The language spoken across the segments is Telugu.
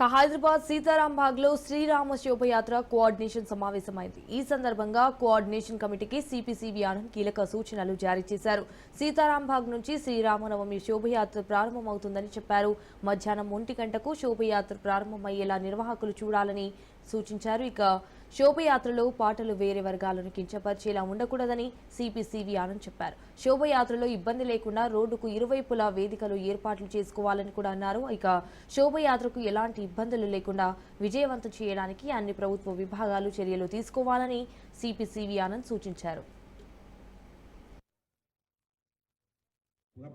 హైదరాబాద్ సీతారాం బాగ్ లో శ్రీరామ శోభయాత్ర కోఆర్డినేషన్ సమావేశమైంది. ఈ సందర్భంగా కోఆర్డినేషన్ కమిటీకి సిపిసివి ఆనంద్ కీలక సూచనలు జారీ చేశారు. సీతారాం బాగ్ నుంచి శ్రీరామనవమి శోభయాత్ర ప్రారంభమవుతుందని చెప్పారు. మధ్యాహ్నం 1 గంటకు శోభయాత్ర ప్రారంభమయ్యేలా నిర్వాహకులు చూడాలని సూచించారు. ఇక శోభయాత్రలో పాటలు వేరే వర్గాలను కించపరిచేలా ఉండకూడదని సిపిసివి ఆనంద్ చెప్పారు. శోభయాత్రలో ఇబ్బంది లేకుండా రోడ్డుకు ఇరువైపులా వేదికలు ఏర్పాట్లు చేసుకోవాలని కూడా అన్నారు. ఇక శోభయాత్రకు ఎలాంటి ఇబ్బందులు లేకుండా విజయవంతం చేయడానికి అన్ని ప్రభుత్వ విభాగాలు చర్యలు తీసుకోవాలని సిపిసివి ఆనంద్ సూచించారు.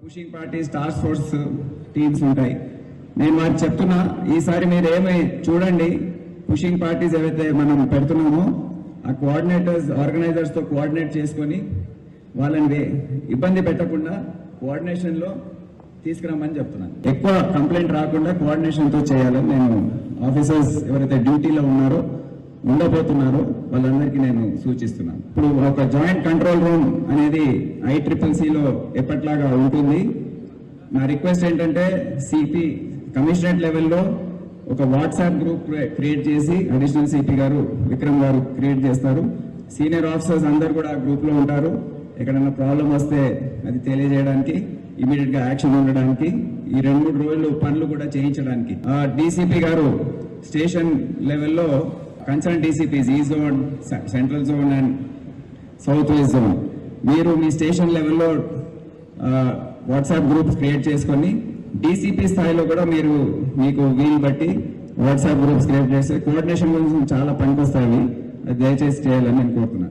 Pushing parties task force teams ఉంటాయి. నేను వారికి చెప్తున్నా, ఈసారి మీరు ఏమై చూడండి, పుషింగ్ పార్టీస్ ఏవైతే మనం పెడుతున్నామో ఆ కోఆర్డినేటర్స్ ఆర్గనైజర్స్ తో కోఆర్డినేట్ చేసుకొని వాళ్ళని ఇబ్బంది పెట్టకుండా కోఆర్డినేషన్ లో తీసుకురామని చెప్తున్నాను. ఎక్కువ కంప్లైంట్ రాకుండా కోఆర్డినేషన్ తో చేయాలని నేను ఆఫీసర్స్ ఎవరైతే డ్యూటీలో ఉన్నారో ఉండబోతున్నారో వాళ్ళందరికీ నేను సూచిస్తున్నాను. ఇప్పుడు ఒక జాయింట్ కంట్రోల్ రూమ్ అనేది ICCCలో ఎప్పట్లాగా ఉంటుంది. నా రిక్వెస్ట్ ఏంటంటే సిపి కమిషనరేట్ లెవెల్లో ఒక వాట్సాప్ గ్రూప్ క్రియేట్ చేసి అడిషనల్ సిపి గారు విక్రమ్ గారు క్రియేట్ చేస్తారు. సీనియర్ ఆఫీసర్స్ అందరు కూడా ఆ గ్రూప్ లో ఉంటారు. ఎక్కడైనా ప్రాబ్లం వస్తే అది తెలియజేయడానికి, ఇమీడియట్ గా యాక్షన్ ఉండడానికి, ఈ 2-3 రోజులు పనులు కూడా చేయించడానికి. డీసీపీ గారు స్టేషన్ లెవెల్లో కన్సర్న్ డీసీపీస్ ఈ zone, central zone and south west zone, మీరు మీ స్టేషన్ లెవెల్లో వాట్సాప్ గ్రూప్స్ క్రియేట్ చేసుకొని డీసీపీ స్థాయిలో కూడా మీరు మీకు వీలు బట్టి వాట్సాప్ గ్రూప్స్ క్రియేట్ చేస్తే కోఆర్డినేషన్ గురించి చాలా పనికొస్తాయి. అది దయచేసి చేయాలని నేను కోరుతున్నాను.